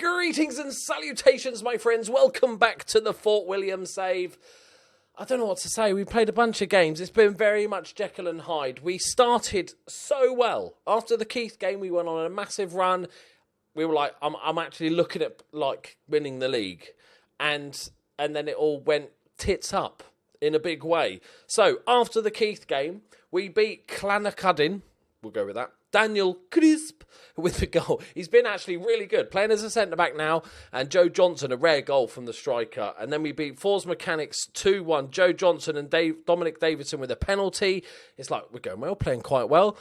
Greetings and salutations, my friends. Welcome back to the Fort William save. I don't know what to say. We played a bunch of games. It's been very much Jekyll and Hyde. We started so well. After the Keith game, we went on a massive run. We were like, I'm actually looking at like winning the league. And then it all went tits up in a big way. So after the Keith game, we beat Clanacudin. We'll go with that. Daniel Crisp with the goal. He's been actually really good, playing as a centre-back now. And Joe Johnson, a rare goal from the striker. And then we beat Force Mechanics 2-1. Joe Johnson and Dominic Davidson with a penalty. It's like, we're going well, playing quite well.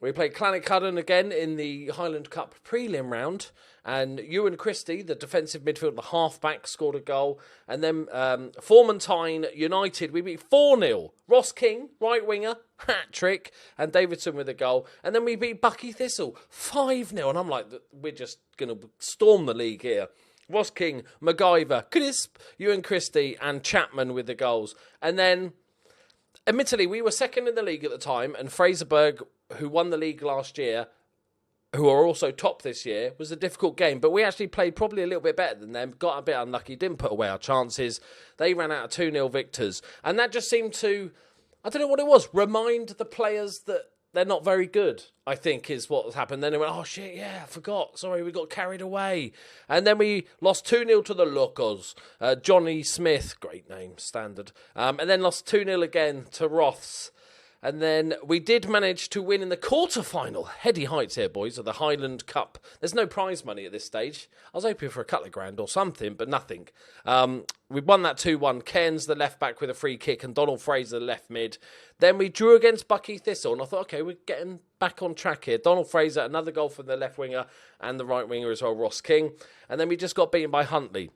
We played Clanacudden again in the Highland Cup prelim round. And Ewan Christie, the defensive midfielder, the half-back, scored a goal. And then Formentine United, we beat 4-0. Ross King, right winger, hat-trick. And Davidson with a goal. And then we beat Bucky Thistle, 5-0. And I'm like, we're just going to storm the league here. Ross King, MacGyver, Crisp, Ewan Christie, and Chapman with the goals. And then, admittedly, we were second in the league at the time. And Fraserburgh, who won the league last year, who are also top this year, was a difficult game. But we actually played probably a little bit better than them, got a bit unlucky, didn't put away our chances. They ran out of 2-0 victors. And that just seemed to, I don't know what it was, remind the players that they're not very good, I think, is what happened. Then they went, oh shit, yeah, I forgot. Sorry, we got carried away. And then we lost 2-0 to the Locos. Johnny Smith, great name, standard. And then lost 2-0 again to Roths. And then we did manage to win in the quarter-final. Heady heights here, boys, of the Highland Cup. There's no prize money at this stage. I was hoping for a couple of grand or something, but nothing. We won that 2-1. Cairns, the left-back, with a free kick, and Donald Fraser, left mid. Then we drew against Bucky Thistle, and I thought, OK, we're getting back on track here. Donald Fraser, another goal from the left winger, and the right winger as well, Ross King. And then we just got beaten by Huntley,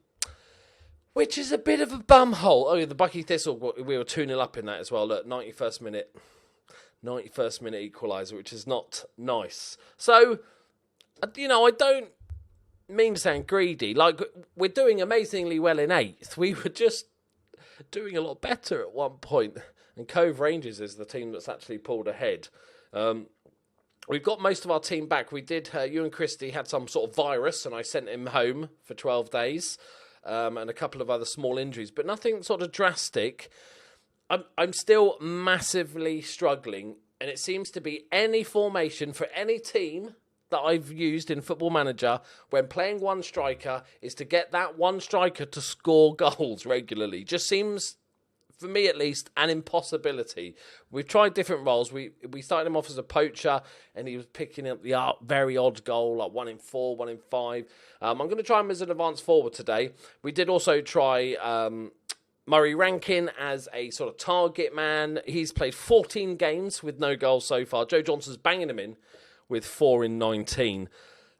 which is a bit of a bumhole. Oh, yeah, the Bucky Thistle, we were 2-0 up in that as well. Look, 91st minute equaliser, which is not nice. So, you know, I don't mean to sound greedy. Like, we're doing amazingly well in 8th. We were just doing a lot better at one point. And Cove Rangers is the team that's actually pulled ahead. We've got most of our team back. We did, Ewan Christie had some sort of virus, and I sent him home for 12 days. And a couple of other small injuries, but nothing sort of drastic. I'm still massively struggling, and it seems to be any formation for any team that I've used in Football Manager when playing one striker is to get that one striker to score goals regularly. Just seems, for me at least, an impossibility. We've tried different roles. We started him off as a poacher, and he was picking up the very odd goal, like 1 in 4, 1 in 5. I'm going to try him as an advanced forward today. We did also try Murray Rankin as a sort of target man. He's played 14 games with no goals so far. Joe Johnson's banging him in with 4 in 19.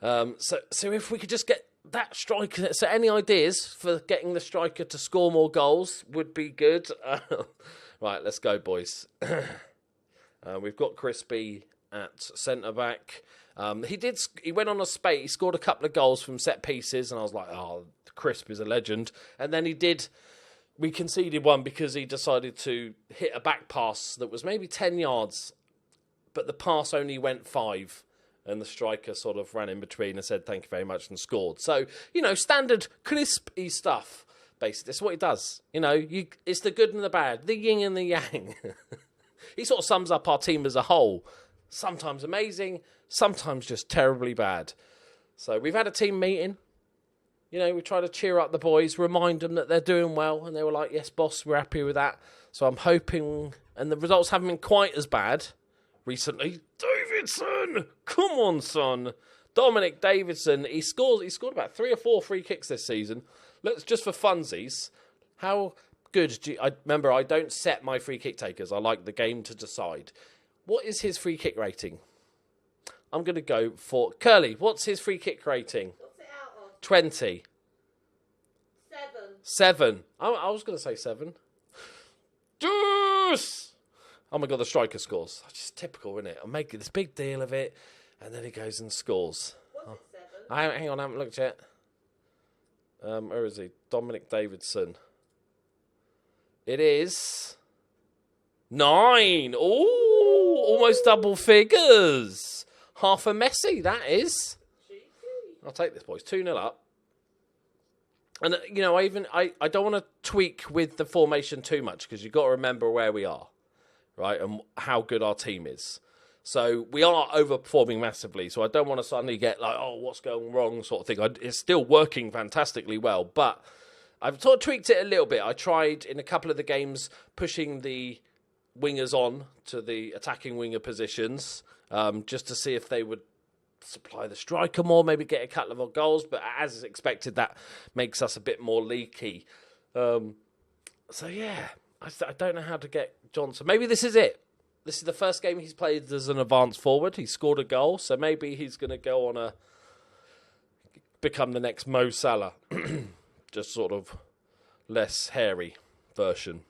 So if we could just get that striker... So any ideas for getting the striker to score more goals would be good. Right, let's go, boys. We've got Crispy at centre-back. He went on a spate. He scored a couple of goals from set pieces, and I was like, oh, Crisp is a legend. And then we conceded one because he decided to hit a back pass that was maybe 10 yards, but the pass only went 5, and the striker sort of ran in between and said, thank you very much, and scored. So, you know, standard crispy stuff, basically. That's what he does. You know, it's the good and the bad, the yin and the yang. He sort of sums up our team as a whole. Sometimes amazing, sometimes just terribly bad. So we've had a team meeting. You know, we try to cheer up the boys, remind them that they're doing well. And they were like, yes, boss, we're happy with that. So I'm hoping, and the results haven't been quite as bad recently. Davidson! Come on, son. Dominic Davidson, he scored about 3 or 4 free kicks this season. Let's just for funsies. How good remember, I don't set my free kick takers. I like the game to decide. What is his free kick rating? I'm going to go for Curly. What's his free kick rating? 20. 7. I was going to say 7. Deuce! Oh my God, the striker scores. Just typical, isn't it? I'm making this big deal of it, and then he goes and scores. Was it 7? Hang on, I haven't looked yet. Where is he? Dominic Davidson. It is 9. Ooh, almost double figures. Half a Messi, that is. I'll take this, boys. 2-0 up. And, I don't want to tweak with the formation too much because you've got to remember where we are, right, and how good our team is. So we are overperforming massively, so I don't want to suddenly get like, oh, what's going wrong sort of thing. It's still working fantastically well, but I've sort of tweaked it a little bit. I tried in a couple of the games pushing the wingers on to the attacking winger positions just to see if they would supply the striker more, maybe get a couple of goals, but as expected, that makes us a bit more leaky. I don't know how to get Johnson. Maybe this is it. This is the first game he's played as an advanced forward. He scored a goal, so maybe he's going to go on become the next Mo Salah. Just sort of less hairy version.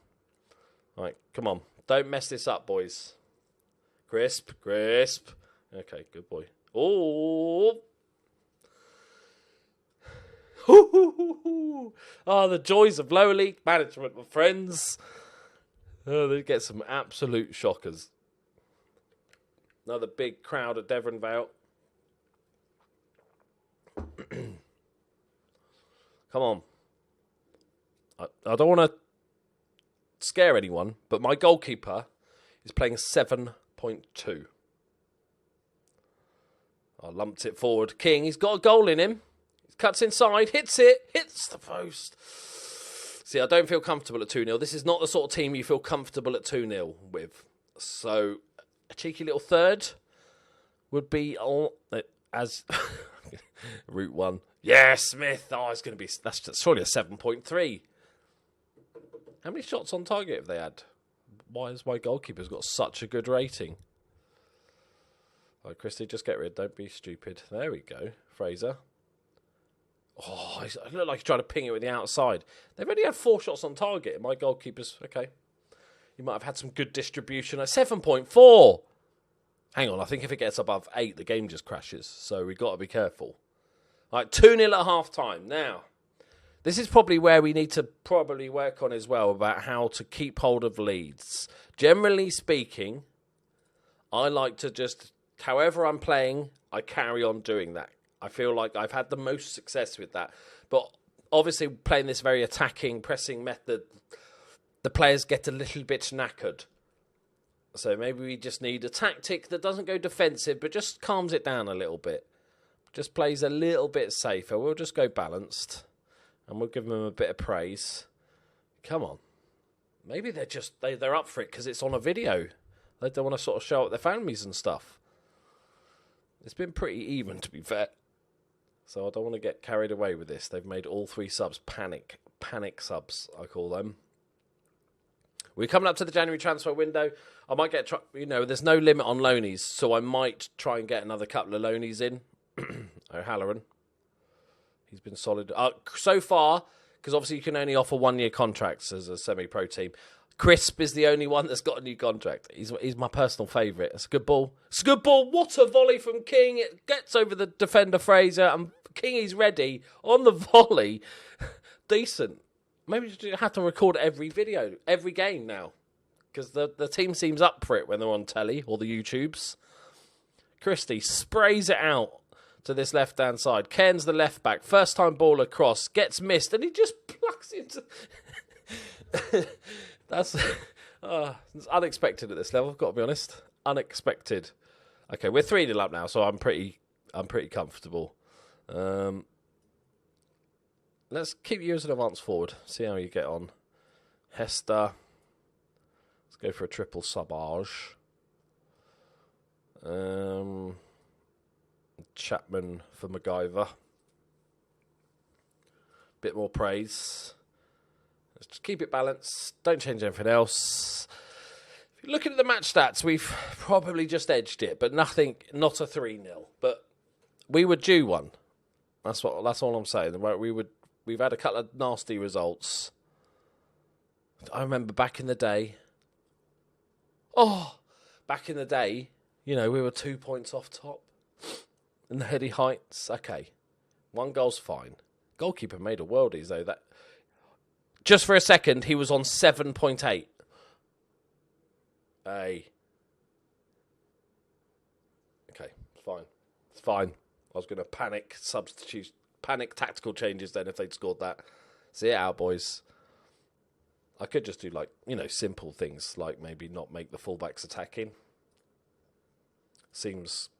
All right, come on. Don't mess this up, boys. Crisp. Okay, good boy. Oh, the joys of lower league management, my friends. Oh, they get some absolute shockers. Another big crowd at Devon Vale. Come on. I don't want to scare anyone, but my goalkeeper is playing 7.2. I lumped it forward. King, he's got a goal in him. He cuts inside, hits the post. See, I don't feel comfortable at 2-0. This is not the sort of team you feel comfortable at 2-0 with. So, a cheeky little third would be as Route 1. Yeah, Smith. Oh, it's going to be... That's surely a 7.3. How many shots on target have they had? Why has my goalkeeper's got such a good rating? Oh, Christy, just get rid. Don't be stupid. There we go. Fraser. Oh, I look like he's trying to ping it with the outside. They've only had 4 shots on target. My goalkeeper's... Okay. He might have had some good distribution. At 7.4. Hang on. I think if it gets above 8, the game just crashes. So we've got to be careful. All right, 2-0 at half-time. Now, this is probably where we need to probably work on as well about how to keep hold of leads. Generally speaking, I like to just... However I'm playing, I carry on doing that. I feel like I've had the most success with that. But obviously, playing this very attacking, pressing method, the players get a little bit knackered. So maybe we just need a tactic that doesn't go defensive, but just calms it down a little bit. Just plays a little bit safer. We'll just go balanced. And we'll give them a bit of praise. Come on. Maybe they're up for it because it's on a video. They don't want to sort of show up their families and stuff. It's been pretty even, to be fair. So I don't want to get carried away with this. They've made all 3 subs panic subs, I call them. We're coming up to the January transfer window. I might there's no limit on loanies, so I might try and get another couple of loanies in. O'Halloran. He's been solid. So far, because obviously you can only offer 1-year contracts as a semi-pro team. Crisp is the only one that's got a new contract. He's my personal favourite. It's a good ball. It's a good ball. What a volley from King. It gets over the defender Fraser. And King is ready on the volley. Decent. Maybe you have to record every video, every game now. Because the team seems up for it when they're on telly or the YouTubes. Christie sprays it out to this left-hand side. Ken's the left back. First time ball across. Gets missed. And he just plucks into... That's it's unexpected at this level, I've got to be honest. Unexpected. Okay, we're 3-0 up now, so I'm pretty comfortable. Let's keep you as an advance forward. See how you get on. Hester. Let's go for a triple subage. Chapman for MacGyver. Bit more praise. Let's just keep it balanced. Don't change anything else. If you're looking at the match stats, we've probably just edged it, but not a 3-0. But we were due one. That's all I'm saying. We've had a couple of nasty results. I remember back in the day. We were 2 points off top in the Heady Heights. Okay, 1 goal's fine. Goalkeeper made a worldie though. That just for a second he was on 7.8. Hey. Okay, it's fine. I was going to panic tactical changes then if they'd scored that. See it out, boys. I could just do, simple things, like maybe not make the fullbacks attacking. Seems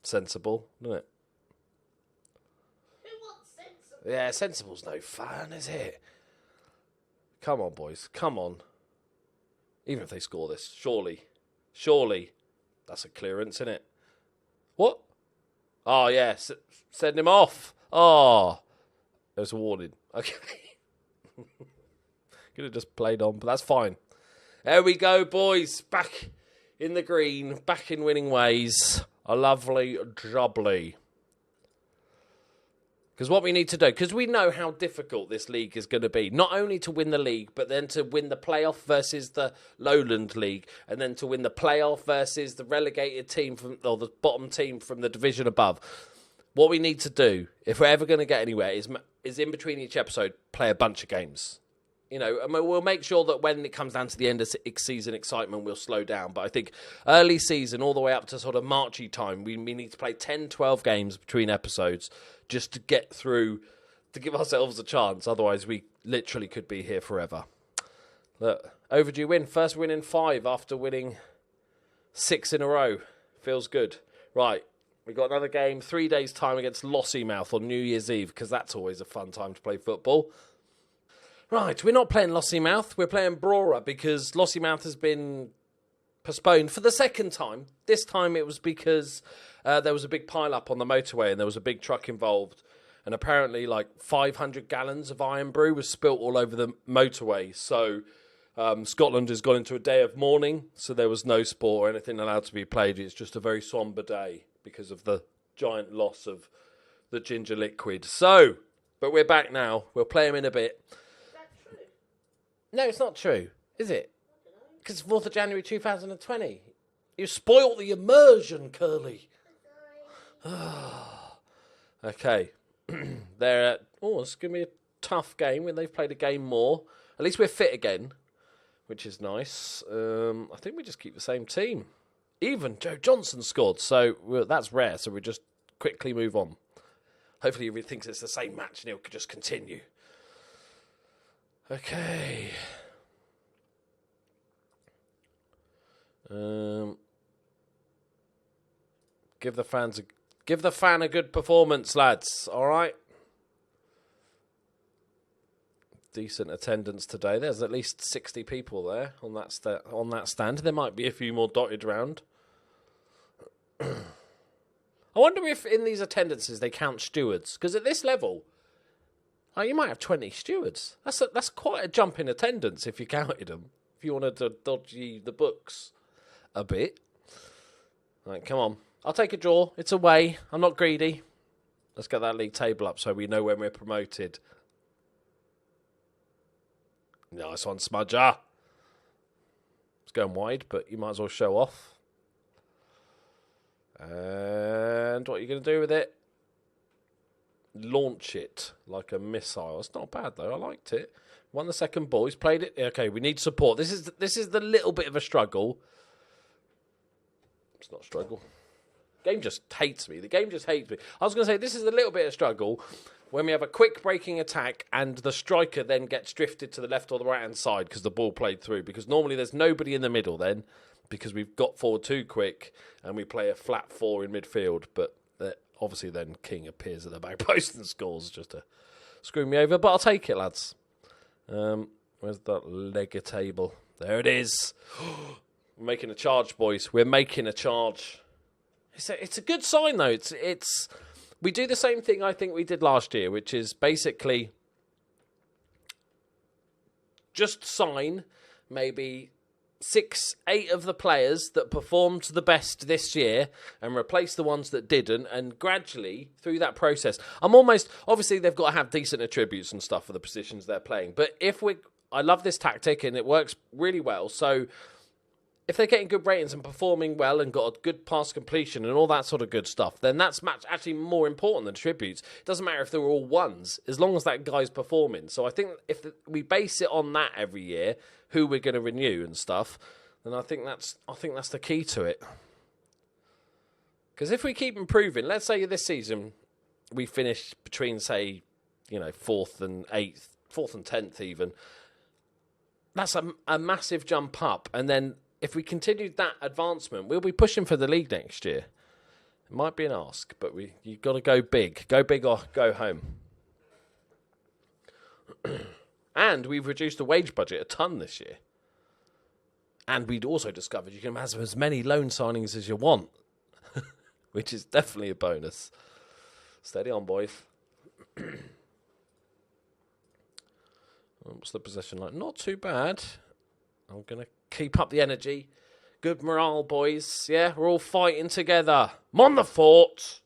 sensible, doesn't it? Who wants sensible? Yeah, sensible's no fun, is it? Come on, boys. Come on. Even if they score this, surely. That's a clearance, isn't it? What? Oh, yeah. Send him off. Oh. There's a warning. Okay. Could have just played on, but that's fine. There we go, boys. Back in the green. Back in winning ways. A lovely jubbly. Because what we need to do, because we know how difficult this league is going to be, not only to win the league, but then to win the playoff versus the Lowland League, and then to win the playoff versus the relegated team or the bottom team from the division above. What we need to do, if we're ever going to get anywhere, is in between each episode, play a bunch of games. And we'll make sure that when it comes down to the end of season excitement, we'll slow down. But I think early season, all the way up to sort of Marchy time, we need to play 10, 12 games between episodes just to get through, to give ourselves a chance. Otherwise, we literally could be here forever. Look, overdue win. First win in 5 after winning 6 in a row. Feels good. Right, we've got another game, 3 days' time against Lossiemouth on New Year's Eve, because that's always a fun time to play football. Right, we're not playing Lossiemouth, we're playing Brora, because Lossiemouth has been postponed for the second time. This time it was because there was a big pile-up on the motorway and there was a big truck involved. And apparently 500 gallons of iron brew was spilt all over the motorway. So Scotland has gone into a day of mourning, so there was no sport or anything allowed to be played. It's just a very sombre day because of the giant loss of the ginger liquid. So, but we're back now. We'll play them in a bit. No, it's not true, is it? Because it's 4th of January 2020. You spoilt the immersion, Curly. Okay. It's going to be a tough game when they've played a game more. At least we're fit again, which is nice. I think we just keep the same team. Even Joe Johnson scored, so that's rare, so we just quickly move on. Hopefully he thinks it's the same match and he'll just continue. Okay. Give the fan a good performance, lads. All right. Decent attendance today. There's at least 60 people there on that stand. There might be a few more dotted around. I wonder if in these attendances they count stewards, because at this level, you might have 20 stewards. That's quite a jump in attendance if you counted them. If you wanted to dodgy the books a bit. Right, come on. I'll take a draw. It's away. I'm not greedy. Let's get that league table up so we know when we're promoted. Nice one, Smudger. It's going wide, but you might as well show off. And what are you going to do with it? Launch it like a missile. It's not bad though. I liked it. Won the second ball. He's played it. Okay, we need support. This is the little bit of a struggle. It's not a struggle. Game just hates me. The game just hates me. I was going to say this is a little bit of struggle when we have a quick breaking attack and the striker then gets drifted to the left or the right hand side because the ball played through. Because normally there's nobody in the middle then because we've got forward too quick and we play a flat 4 in midfield, but. Obviously, then King appears at the back post and scores just to screw me over. But I'll take it, lads. Where's that Lega table? There it is. We're making a charge, boys. We're making a charge. It's a good sign, though. It's we do the same thing I think we did last year, which is basically just sign maybe 6, 8 of the players that performed the best this year and replace the ones that didn't, and gradually through that process obviously they've got to have decent attributes and stuff for the positions they're playing, but I love this tactic and it works really well, so if they're getting good ratings and performing well and got a good pass completion and all that sort of good stuff, then that's actually more important than attributes. It doesn't matter if they're all ones, as long as that guy's performing. So I think if we base it on that every year, who we're going to renew and stuff, then I think that's the key to it. Because if we keep improving, let's say this season we finish between, say, 4th and 8th, 4th and 10th even. That's a massive jump up. And then if we continue that advancement, we'll be pushing for the league next year. It might be an ask, but you've got to go big. Go big or go home. And we've reduced the wage budget a ton this year. And we'd also discovered you can have as many loan signings as you want, which is definitely a bonus. Steady on, boys. What's the possession like? Not too bad. I'm going to keep up the energy. Good morale, boys. Yeah, we're all fighting together. I'm on the fort.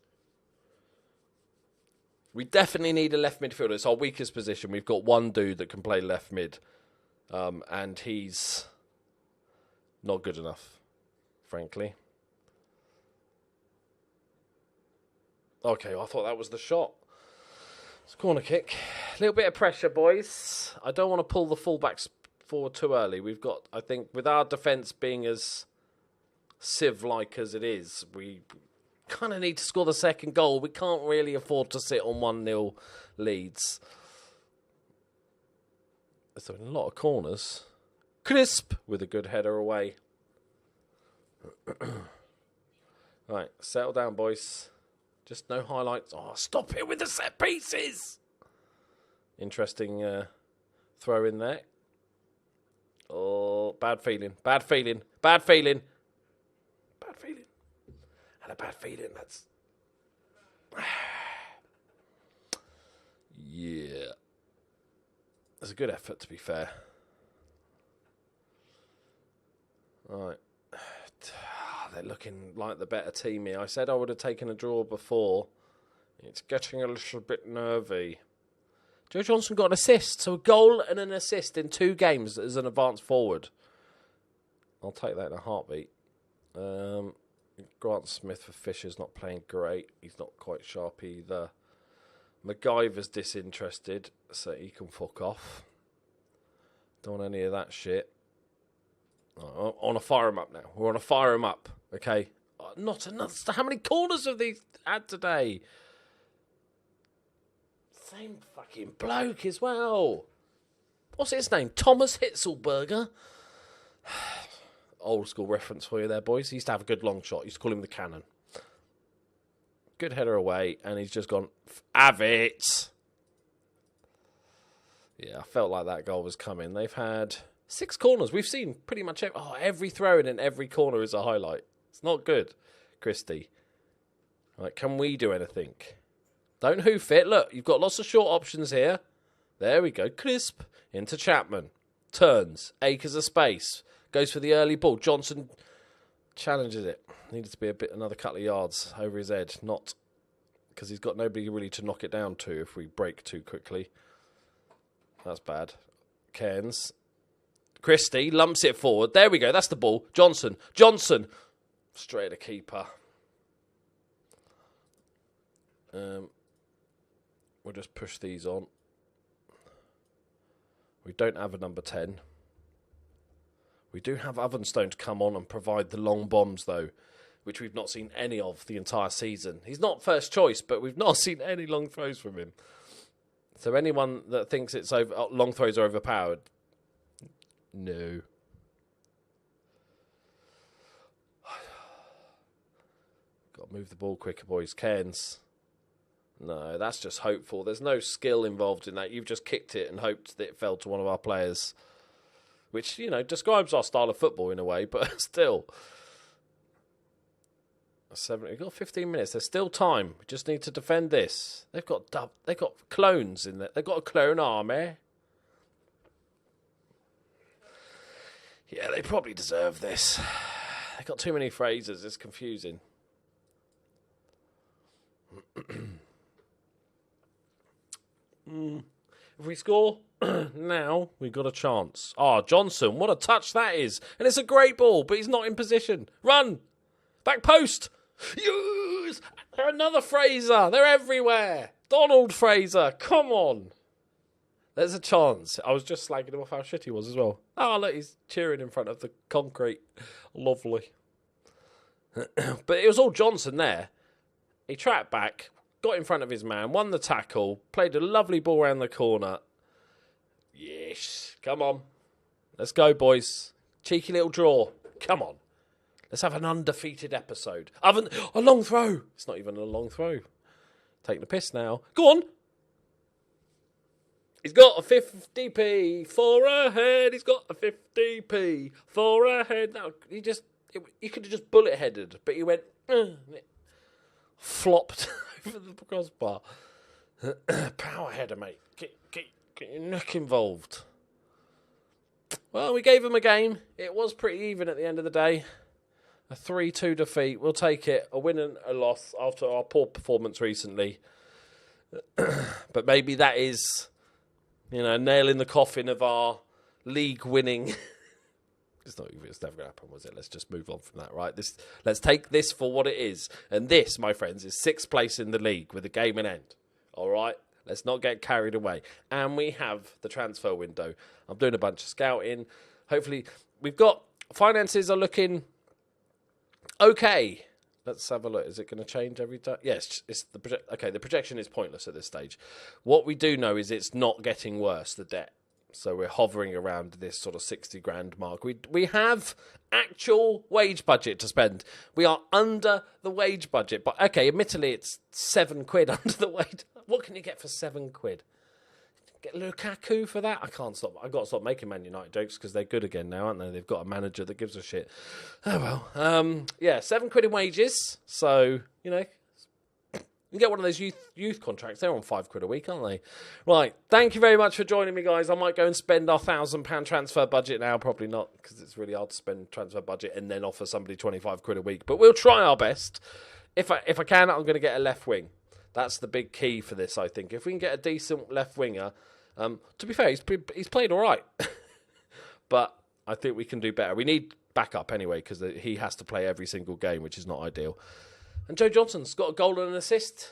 We definitely need a left midfielder. It's our weakest position. We've got one dude that can play left mid. And he's not good enough, frankly. Okay, I thought that was the shot. It's a corner kick. A little bit of pressure, boys. I don't want to pull the fullbacks forward too early. We've got, I think, with our defence being as sieve-like as it is, we kind of need to score the second goal. We can't really afford to sit on 1-0 leads. There's a lot of corners. Crisp with a good header away. Right, settle down, boys. Just no highlights. Oh, stop it with the set pieces. Interesting throw in there. Oh, bad feeling. Bad feeling. Bad feeling. Bad feeling. And a bad feeling. That's... yeah. It's a good effort, to be fair. Right. They're looking like the better team here. I said I would have taken a draw before. It's getting a little bit nervy. Joe Johnson got an assist. So a goal and an assist in 2 games as an advanced forward. I'll take that in a heartbeat. Grant Smith for Fisher's not playing great. He's not quite sharp either. MacGyver's disinterested, so he can fuck off. Don't want any of that shit. I want to fire him up now. We want to fire him up, okay? Not enough. How many corners have these had today? Same fucking bloke as well. What's his name? Thomas Hitzelberger. Old school reference for you there, boys. He used to have a good long shot. He used to call him the cannon. Good header away, and he's just gone, have it. Yeah, I felt like that goal was coming. They've had 6 corners. We've seen pretty much every throw-in and every corner is a highlight. It's not good, Christie. Right, can we do anything? Don't hoof it. Look, you've got lots of short options here. There we go. Crisp into Chapman. Turns. Acres of space. Goes for the early ball. Johnson challenges it. Needed to be another couple of yards over his head. Not because he's got nobody really to knock it down to if we break too quickly. That's bad. Cairns. Christie lumps it forward. There we go. That's the ball. Johnson. Straight to keeper. We'll just push these on. We don't have a number 10. We do have Ovenstone to come on and provide the long bombs, though, which we've not seen any of the entire season. He's not first choice, but we've not seen any long throws from him. So anyone that thinks long throws are overpowered, no. Got to move the ball quicker, boys. Cairns. No, that's just hopeful. There's no skill involved in that. You've just kicked it and hoped that it fell to one of our players. Which, describes our style of football in a way, but still. We've got 15 minutes. There's still time. We just need to defend this. They've got clones in there. They've got a clone army. Yeah, they probably deserve this. They've got too many phrases. It's confusing. If we score now, we've got a chance. Johnson, what a touch that is. And it's a great ball, but he's not in position. Run! Back post! Yes! Another Fraser! They're everywhere! Donald Fraser, come on! There's a chance. I was just slagging him off how shit he was as well. Look, he's cheering in front of the concrete. Lovely. But it was all Johnson there. He tracked back, got in front of his man, won the tackle, played a lovely ball around the corner. Yes, come on. Let's go, boys. Cheeky little draw. Come on. Let's have an undefeated episode. A long throw. It's not even a long throw. Taking the piss now. Go on. He's got a 50p for a head. He's got a 50p for a head. No, he could have just bullet headed, but he went and it flopped over the crossbar. Power header, mate. Get your neck involved. Well, we gave him a game. It was pretty even at the end of the day. A 3-2 defeat. We'll take it. A win and a loss after our poor performance recently. But maybe that is, nail in the coffin of our league winning. It's never going to happen, was it? Let's just move on from that, right? Let's take this for what it is. And this, my friends, is 6th place in the league with a game in end. All right? Let's not get carried away. And we have the transfer window. I'm doing a bunch of scouting. Hopefully, we've got finances are looking okay. Let's have a look. Is it going to change every time? Yes, the projection is pointless at this stage. What we do know is it's not getting worse, the debt. So we're hovering around this sort of 60 grand mark. We have actual wage budget to spend. We are under the wage budget. But, okay, admittedly, it's £7 under the wage. What can you get for £7? Get Lukaku for that? I can't stop. I've got to stop making Man United jokes because they're good again now, aren't they? They've got a manager that gives a shit. Oh, well. £7 in wages. So, you get one of those youth contracts. They're on £5 a week, aren't they? Right. Thank you very much for joining me, guys. I might go and spend our £1,000 transfer budget now. Probably not, because it's really hard to spend transfer budget and then offer somebody £25 a week. But we'll try our best. If I can, I'm going to get a left wing. That's the big key for this, I think. If we can get a decent left winger, to be fair, he's played all right. But I think we can do better. We need backup anyway, because he has to play every single game, which is not ideal. And Joe Johnson's got a goal and an assist.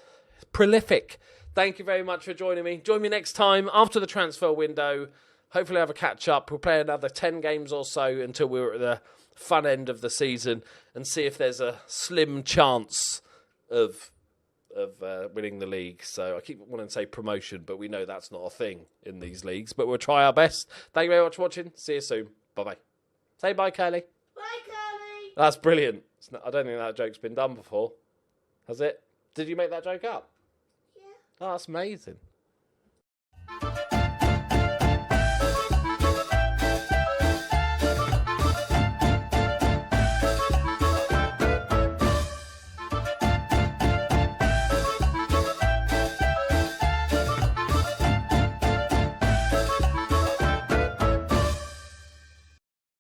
Prolific. Thank you very much for joining me. Join me next time after the transfer window. Hopefully have a catch-up. We'll play another 10 games or so until we're at the fun end of the season and see if there's a slim chance of winning the league. So I keep wanting to say promotion, but we know that's not a thing in these leagues. But we'll try our best. Thank you very much for watching. See you soon. Bye-bye. Say bye, Kylie. Bye, Curly. That's brilliant. I don't think that joke's been done before. Has it? Did you make that joke up? Yeah. Oh, that's amazing.